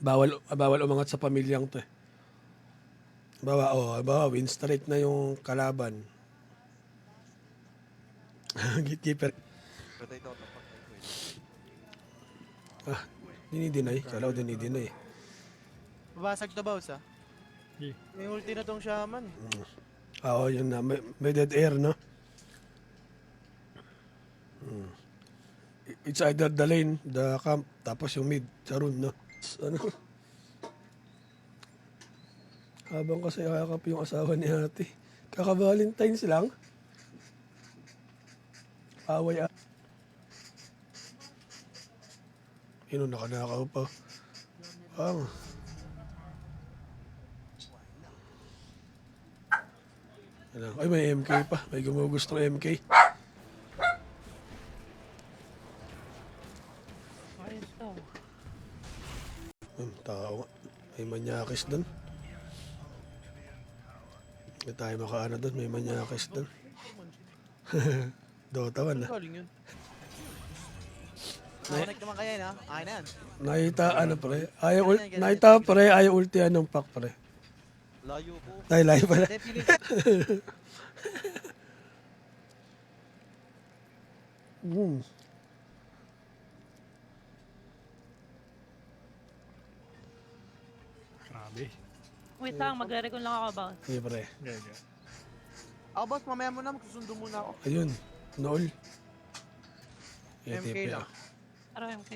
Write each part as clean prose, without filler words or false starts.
Bawal umangat sa pamilyang to eh. Bawa, win streak na yung kalaban. Gatekeeper. Pero tayo tapak tayo pwede. Ah, dinidinay. Kala ko dinidinay. Babasag na boss ah. Sige. May ulti na tong shaman. Oo, yun na. May dead air, no? It's either the lane, the camp, tapos yung mid, sa room, no? Ano? Habang kasi kakap yung asawa ni ate. Kaka-Valentine's lang. Away ah. Nakanakaw pa. Ay, may MK pa. May gumugustong MK. Ayos to. Tao nga. May manyakis doon. Hindi tayo makaano doon. May manyakis doon. Dota 1 ah. Galing yun. Connect naman kaya yun ha? Akin na yan. Nakita pre, ayaw ultihan ng pack pre. Layo po. Tayo layo pala. Hindi, pilit. Grabe. Wait lang, magre-recon lang ako about. Sige pre. Gaga. Ako boss, mamaya mo na. Magsusundo muna ako. Ayun. Nool. MK lang. Pero MK.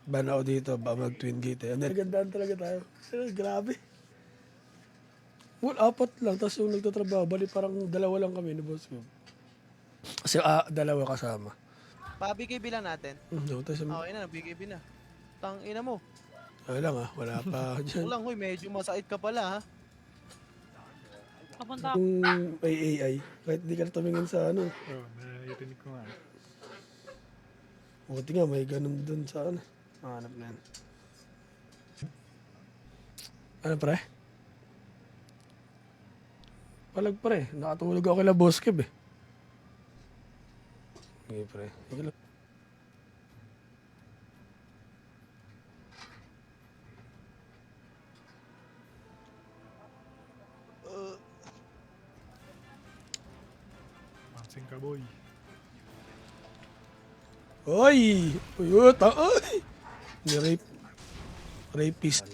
Ban ako dito, mag twin gate eh. Nagandaan talaga tayo. Grabe. Well, 4 lang, tapos yung nagtatrabaho, bali parang 2 lang kami ni boss ko. Kasi 2 kasama. Pa-BKB lang natin. No, tapos Okay na, BKB na. Tang ina mo. lang wala pa dyan. Walang huy, medyo masait ka pala ha. Papunta ako. Kung may AI, kahit di ka na tumingin sa ano. Oh, narinig ko nga. Buti nga, may ganun dun sa ano. Hanap na yan. Ano pre? Palag pre, nakatulog ako kila Boss Kev eh. Okay pre, sige lang. Mansing ka boy. Oy! Uyuta! Oy! Ni-rape. Rapist.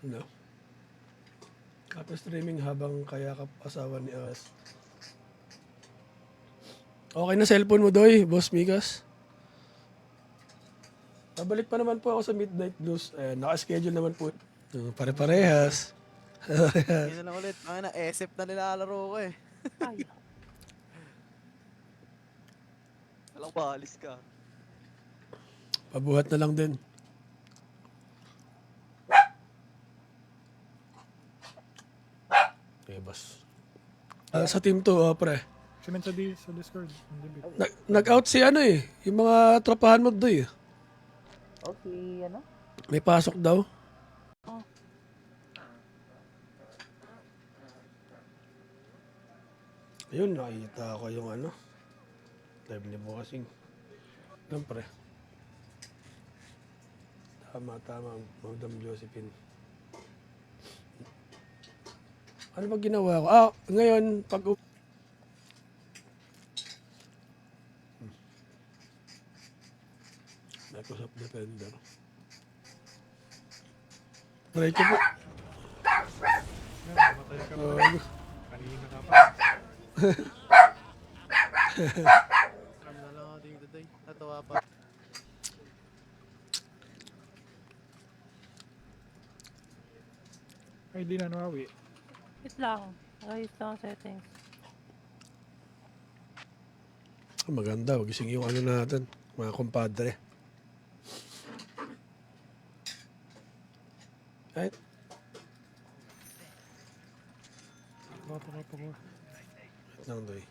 No. Tapos streaming habang kayakap asawa ni As. Okay na cellphone mo, Doy, Boss Mikas? Babalik pa naman po ako sa Midnight Blues. Naka-schedule naman po. Pare-parehas. Yun na lang ulit. Ay na, SF na nilalaro ko eh. Ay. Walang balis ka. Pabuhat na lang din. Okay, boss. Sa team 2, pre. Simen sa Discord. Hindi bit. Nag-out si ano eh. Yung mga tropahan mo doy. Okay, ano? May pasok daw. Ayun, nakikita ko yung ano. Live ni Bossing. Siyempre. Tama, Madam Josephine. Ano ba ginawa ko? Ngayon, pag... Microsoft Defender. Try ko po. Matay ka pa. Kanina ka pa. Alam na lang ating today. Natawa pa. Ay, di na nawawi. Wait lang. Ayos lang ang settings. Maganda, gising yung ano natin, mga kumpadre. Ay, Pako. wait lang doy.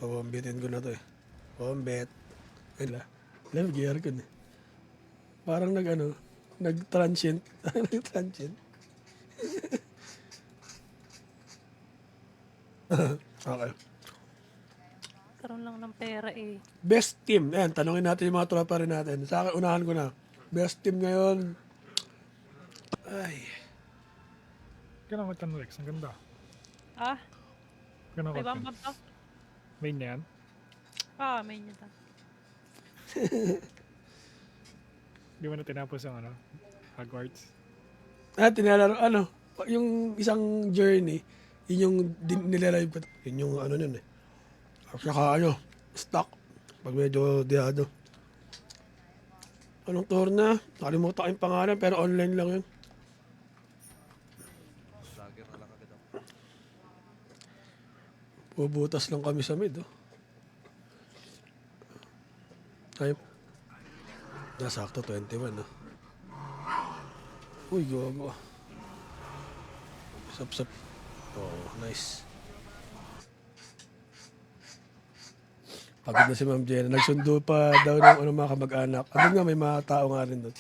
Pabambitin ko na to eh. Pabambit. Live gear ko na. Parang nag-transient. Nag-transient. Okay. Karoon lang ng pera eh. Best team. Ayan, tanungin natin yung mga tropa rin natin. Sa akin, unahan ko na. Best team ngayon. Ay. Kailangan ko tanong Rex, ang ganda. Ah, Kailangan may ko bambam to? main yan. Ah, may nyo to. Di mo na tinapos yung ano, Hogwarts. Tinalaro, yung isang journey, yun yung nilalive ko. Yun yung ano nun eh. At saka stock. Pag medyo diado. Anong tour na? Nakalimutan ko yung pangalan, pero online lang yun. Vlogger na lang agad ako. Pubutas lang kami sa mid, oh. Ay, nasakto 21, oh. Uy, gawa. Sap. Oh, nice. Pagod na si Ma'am Jenna. Nagsundo pa daw ng mga kamag-anak. Ano nga, may mga tao nga rin doon.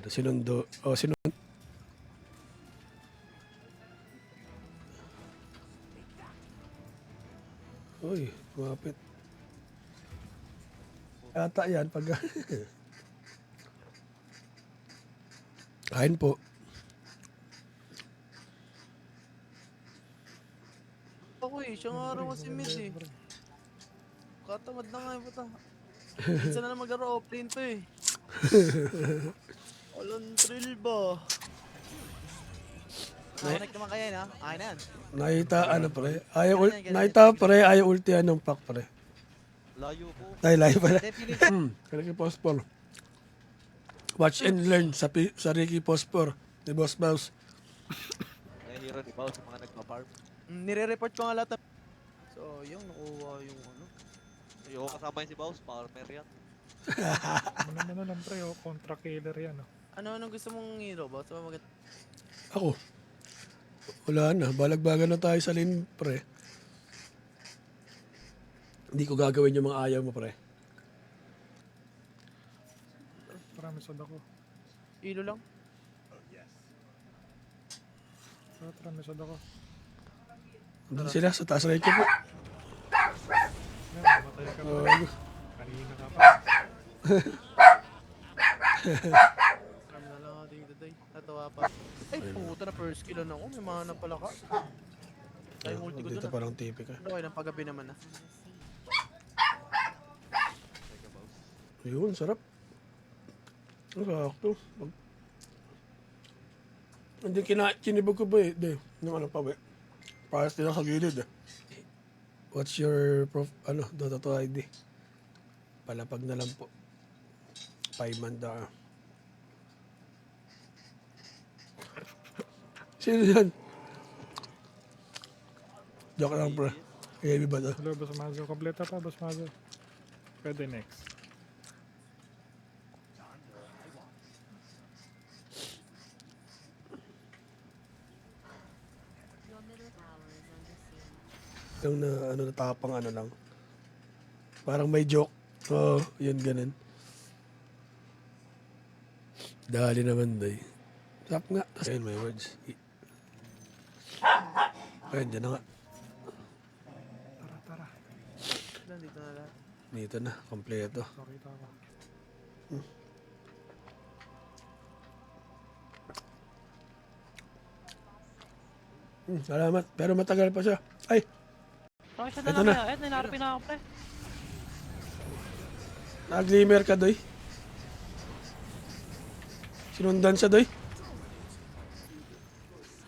Sinundo. Oh, sinundo. Uy, kumapit. Ata yan pag... Kain po. Ako eh, siyang araw kasi mid eh. Katamad na nga eh, puta. Minsan na lang maglaro offlane to eh. Walang thrill ba? Connect naman kaya na? Akin na yan. Nakita ayaw ultihan ng pack pre. Layo po. Ay, live pala. Definitely. Ricky Pospor. Watch and learn sa Ricky Pospor. Ni Boss Mouse. Nahihira ni Bao sa mga nagpa-farm. Nire-report ko nga lahat. So, yung nakuha yung ano. Ayoko kasama yun si Baus, farmer yan. Ano lang pre, oh, contra killer yan. Oh. Anong gusto mong hero ba? So, Ako. Wala na. Balagbagan na tayo sa lane, pre. Hindi ko gagawin yung mga ayaw mo, pre. Marami sad ako. Ilo lang. Marami sad ako. Doon sila sa taas right ko po. Yan, matay ka pa. Kanina ka pa. Kami na lang ating today. Natawa pa. Ay, puta na first kill na ako. May mana pala ka. Ay, multi ko Dito doon. parang tipi ka. Okay, ng paggabi naman na. Teka, Baus. Yun, sarap. Sakto. Hindi kinibog ko ba eh. Hindi. Yung ano pa ba eh. Para sila sa gilid eh. What's your Dota 2 ID? Palapag na lang po. Paimanda. Sino yan? Joke lang bro. Heavy ba to? Hello, Boss Mazo. Kompleta pa, Boss Mazo. Pwede next. Yung natapang lang. Parang may joke. Oo, yun ganun. Dali naman doy. Sap nga. Ayun, may words. Ayun, dyan na nga. Tara. Nandito na lahat. Dito na, kompleto. Sorry, tama. Salamat. Pero matagal pa siya. Ay, Baka siya Ito na na. lang kaya. Ninarapin na ako pre. nag-glimmer ka doy. Sinundan siya doy.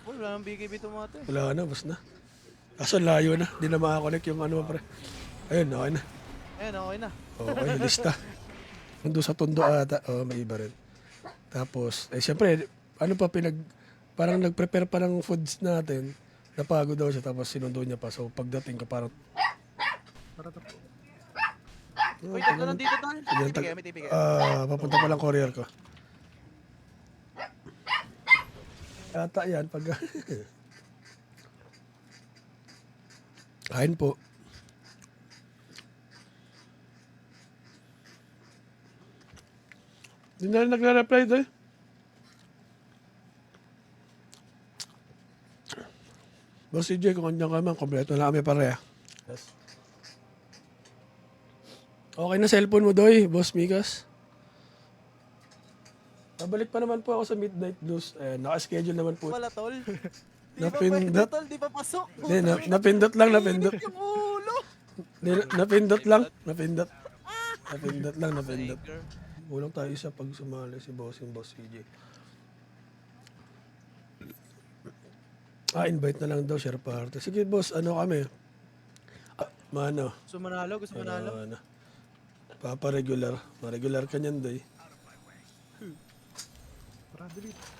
Uy, wala nang BKB tumate. Wala na, bas na. Kaso layo na. Di na makakonect yung pre. Ayun, okay na. Ayun, okay na. Okay, lista. Nandun sa tundo ata. May iba rin. Tapos, siyempre, parang nag-prepare pa ng foods natin. Napagod daw siya, tapos sinundo niya pa. So, pagdating ko parang... Tara. Uy, tatlo nandito tol. Sige, TP kayo, may TP kayo. papunta pa lang courier ko. Ata yan, pag... Kain po. Hindi na rin nagre-reply doon. Boss Boss CJ, kung andyan ka man, kompleto na kami pareha. Yes. Okay na cellphone mo, Doy, Boss Mikas? Babalik pa naman po ako sa Midnight Blues. Naka-schedule naman po. Wala tol. Di ba Napindot. pwede tol? Di ba pasok? Hindi, napindot lang, napindot. Yung ulo. Hindi, napindot lang, napindot. Napindot lang, napindot. Anchor. Kulang tayo isa pag sumali si Boss yung Boss CJ. Invite na lang daw, share party. Sige, boss, ano kami? Mano? Gusto manalo? Gusto manalo? Ano? Papa regular. Ma-regular ka niyan, Doy. Para delete.